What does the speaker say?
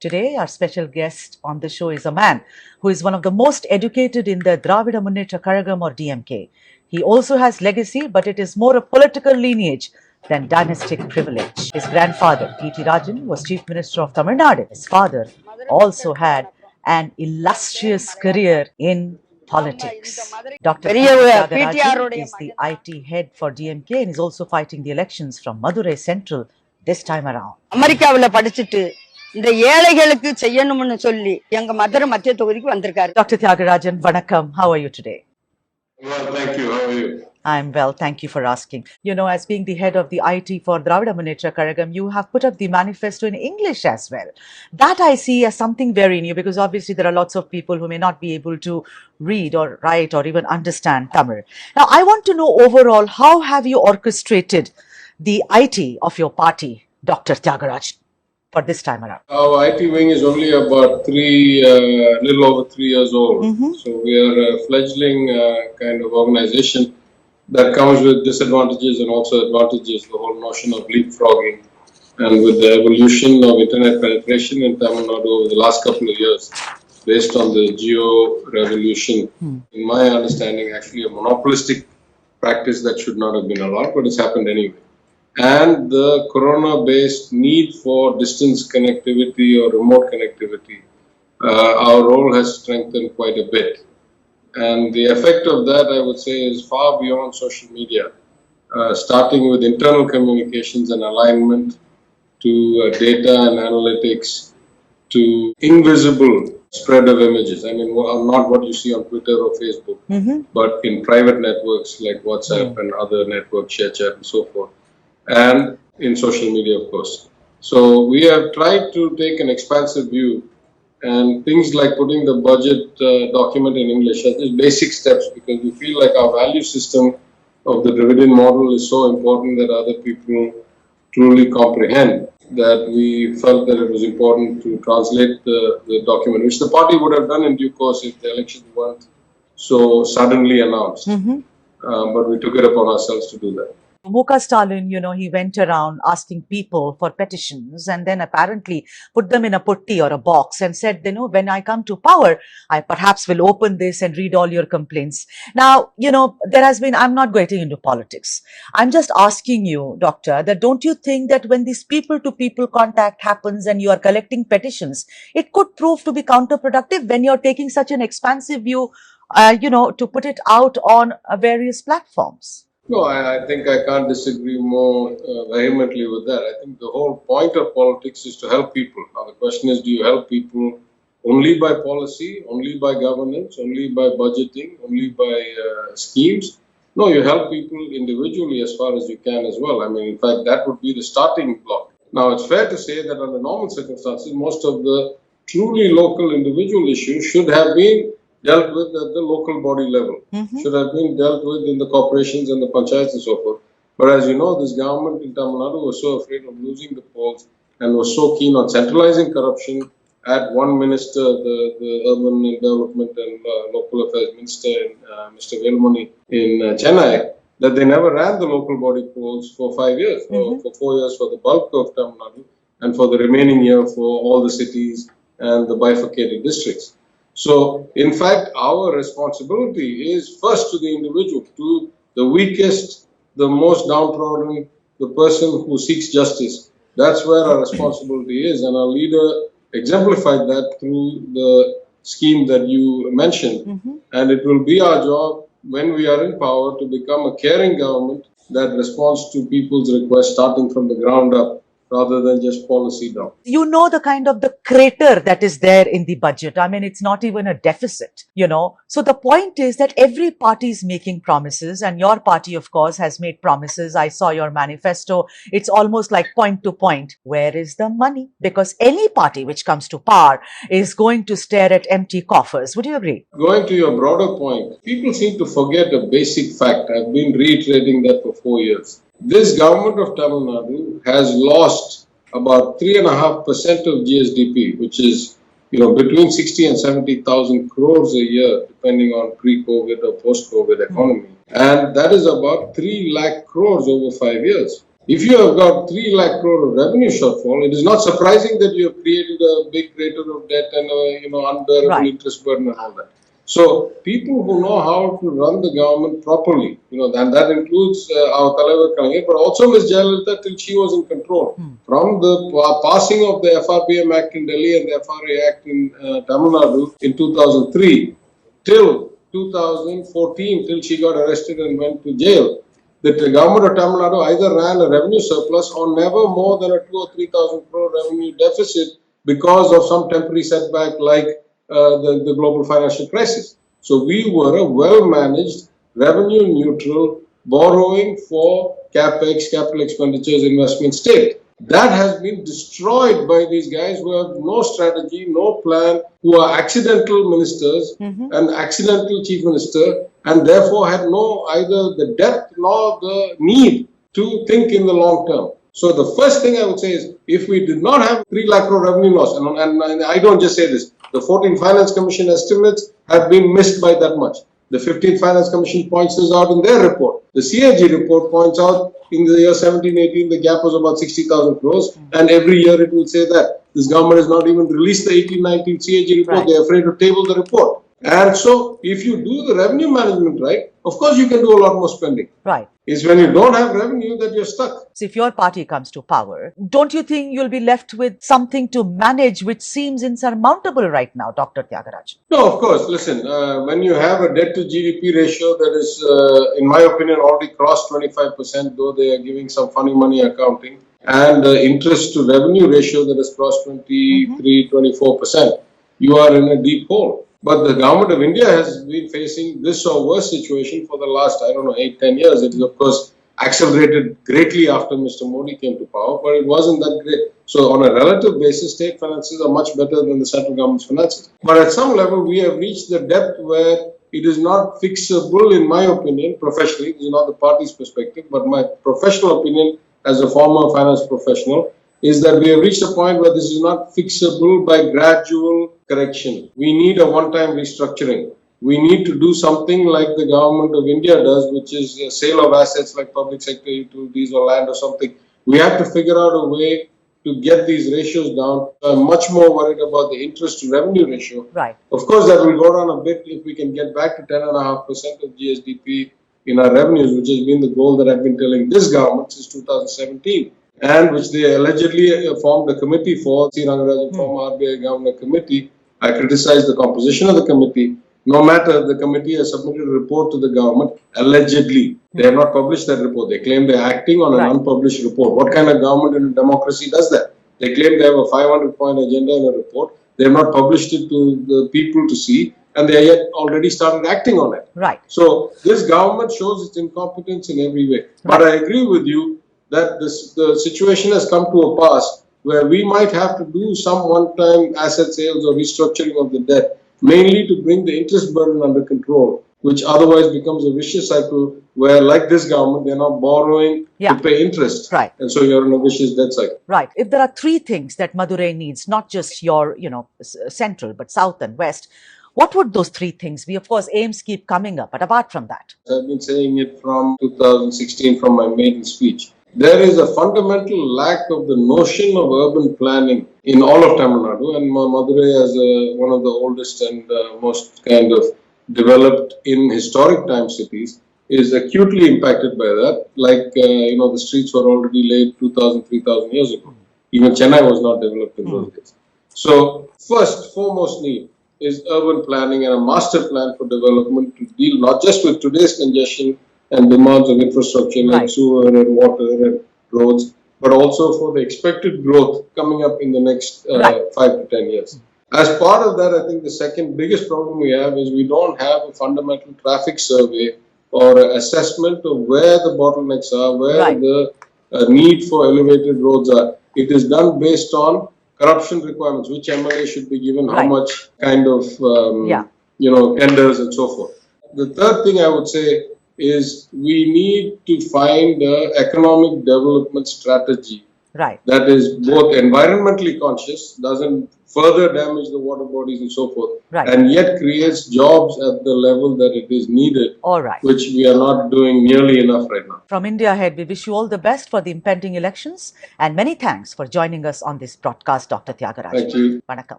Today, our special guest on the show is a man who is one of the most educated in the Dravida Munnetra Kazhagam or DMK. He also has legacy, but it is more a political lineage than dynastic privilege. His grandfather, T.T. Rajan, was Chief Minister of Tamil Nadu. His father also had an illustrious career in politics. Dr. Thiaga Rajan is the IT head for DMK and is also fighting the elections from Madurai Central this time around. அமெரிக்காவுல படிச்சிட்டு இந்த ஏழைகளுக்கு செய்யணும்னு சொல்லி எங்க மதுரை மத்திய தொகுதிக்கு வந்திருக்காரு. Dr. Thiaga Rajan, vanakkam. How are you today? Well, thank you. How are you? I'm well. Thank you for asking. You know, as being the head of the IT for Dravida Munnetra Kazhagam, you have put up the manifesto in English as well. That I see as something very new because obviously there are lots of people who may not be able to read or write or even understand Tamil. Now, I want to know overall, how have you orchestrated the IT of your party, Dr. Thiaga Rajan, for this time around? Our IT wing is only about little over 3 years old. So we are a fledgling kind of organization that comes with disadvantages and also advantages, the whole notion of leapfrogging. And with the evolution of internet penetration in Tamil Nadu over the last couple of years, based on the geo revolution, in my understanding, actually a monopolistic practice that should not have been allowed, but it's happened anyway. And the corona-based need for distance connectivity or remote connectivity, our role has strengthened quite a bit. And the effect of that, I would say, is far beyond social media, starting with internal communications and alignment to data and analytics to invisible spread of images. I mean, not what you see on Twitter or Facebook, but in private networks like WhatsApp and other networks, ShareChat and so forth. And in social media, of course. So we have tried to take an expansive view, and things like putting the budget document in English are just basic steps because we feel like our value system of the dividend model is so important that other people truly comprehend that we felt that it was important to translate the document, which the party would have done in due course if the elections weren't so suddenly announced. But we took it upon ourselves to do that. Muka Stalin, you know, he went around asking people for petitions and then apparently put them in a putti or a box and said, you know, when I come to power, I perhaps will open this and read all your complaints. Now, you know, there has been, I'm not getting into politics. I'm just asking you, doctor, that don't you think that when this people to people contact happens and you are collecting petitions, it could prove to be counterproductive when you're taking such an expansive view, you know, to put it out on various platforms? No, I think I can't disagree more vehemently with that. I think the whole point of politics is to help people. Now, the question is, do you help people only by policy, only by governance, only by budgeting, only by schemes? No, you help people individually as far as you can as well. I mean, in fact, that would be the starting block. Now, it's fair to say that under normal circumstances, most of the truly local individual issues should have been dealt with at the local body level, should have been dealt with in the corporations and the panchayats and so forth. But as you know, this government in Tamil Nadu was so afraid of losing the polls and was so keen on centralizing corruption at one minister, the urban development and local affairs minister, Mr. Velmani in Chennai, that they never ran the local body polls for 5 years, or for 4 years for the bulk of Tamil Nadu, and for the remaining year for all the cities and the bifurcated districts. So, in fact, our responsibility is first to the individual, to the weakest, the most downtrodden, the person who seeks justice. That's where our responsibility is, and our leader exemplified that through the scheme that you mentioned. And it will be our job when we are in power to become a caring government that responds to people's requests starting from the ground up, rather than just policy down. You know the kind of the crater that is there in the budget. I mean, it's not even a deficit, you know. So the point is that every party is making promises, and your party, of course, has made promises. I saw your manifesto. It's almost like point to point. Where is the money? Because any party which comes to power is going to stare at empty coffers. Would you agree? Going to your broader point, people seem to forget a basic fact. I've been reiterating that for 4 years. This government of Tamil Nadu has lost about 3.5% of GSDP, which is, you know, between 60 and 70,000 crores a year, depending on pre-COVID or post-COVID economy. And that is about 3 lakh crores over 5 years. If you have got 3 lakh crore of revenue shortfall, it is not surprising that you have created a big crater of debt and unbearable interest burden and all that. So people who know how to run the government properly, and that includes our தலைவர் Kalaignar, but also Ms. Jayalalitha till she was in control. From the passing of the FRBM Act in Delhi and the FRA Act in Tamil Nadu in 2003 till 2014, till she got arrested and went to jail, that the government of Tamil Nadu either ran a revenue surplus or never more than a 2,000 or 3,000 crore revenue deficit because of some temporary setback like the global financial crisis. So we were a well-managed, revenue-neutral, borrowing for capex, capital expenditures, investment state. That has been destroyed by these guys who have no strategy, no plan, who are accidental ministers and accidental chief minister, and therefore had no either the depth nor the need to think in the long term. So the first thing I would say is, if we did not have 3 lakh crore revenue loss, and I don't just say this, the 14th Finance Commission estimates have been missed by that much. The 15th Finance Commission points this out in their report. The CAG report points out in the year 17-18, the gap was about 60,000 crores. And every year it will say that. This government has not even released the 18-19 CAG report. They're afraid to table the report. And so if you do the revenue management right, of course you can do a lot more spending. Right. It's when you don't have revenue that you're stuck. So if your party comes to power, don't you think you'll be left with something to manage which seems insurmountable right now, Dr. Thiaga Rajan? No, of course. Listen, when you have a debt to GDP ratio that is, in my opinion, already crossed 25%, though they are giving some funny money accounting, and interest to revenue ratio that has crossed 23, 24%, you are in a deep hole. But the government of India has been facing this or worse situation for the last, 8-10 years. It is, of course, accelerated greatly after Mr. Modi came to power, but it wasn't that great. So on a relative basis, state finances are much better than the central government's finances. But at some level, we have reached the depth where it is not fixable, in my opinion, professionally. This is not the party's perspective, but my professional opinion as a former finance professional is that we have reached a point where this is not fixable by gradual correction. We need a one-time restructuring. We need to do something like the government of India does, which is a sale of assets like public sector utilities or land or something. We have to figure out a way to get these ratios down. I'm much more worried about the interest to revenue ratio. Right. Of course, that will go down a bit if we can get back to 10.5% of GSDP in our revenues, which has been the goal that I've been telling this government since 2017. And which they allegedly formed a committee for. Thiaga Rajan, former RBI governor committee. I criticized the composition of the committee. No matter, the committee has submitted a report to the government, allegedly. They have not published that report. They claim they're acting on an unpublished report. What kind of government in a democracy does that? They claim they have a 500-point agenda in a report. They have not published it to the people to see, and they are yet already started acting on it. Right. So this government shows its incompetence in every way. But I agree with you that the situation has come to a pass where we might have to do some one-time asset sales or restructuring of the debt, mainly to bring the interest burden under control, which otherwise becomes a vicious cycle where, like this government, they're not borrowing to pay interest. Right. And so you're in a vicious debt cycle. Right. If there are 3 things that Madurai needs, not just your, central, but south and west, what would those 3 things be? Of course, aims keep coming up, but apart from that. I've been saying it from 2016 from my maiden speech. There is a fundamental lack of the notion of urban planning in all of Tamil Nadu, and Madurai as one of the oldest and most kind of developed in historic time cities is acutely impacted by that. Like, the streets were already laid 2,000, 3,000 years ago. Even Chennai was not developed in those days. So first, foremost need is urban planning and a master plan for development to deal not just with today's congestion and demands of infrastructure like sewer and water and roads, but also for the expected growth coming up in the next 5 to 10 years. As part of that, I think the second biggest problem we have is we don't have a fundamental traffic survey or assessment of where the bottlenecks are, where the need for elevated roads are. It is done based on corruption requirements, which MLA should be given, how much kind of, tenders and so forth. The third thing I would say is we need to find an economic development strategy Right. that is both environmentally conscious, doesn't further damage the water bodies and so forth, Right. and yet creates jobs at the level that it is needed, All right. which we are not doing nearly enough right now. From India ahead, we wish you all the best for the impending elections, and many thanks for joining us on this broadcast, Dr. Thiaga Rajan. Thank you. Vanakkam.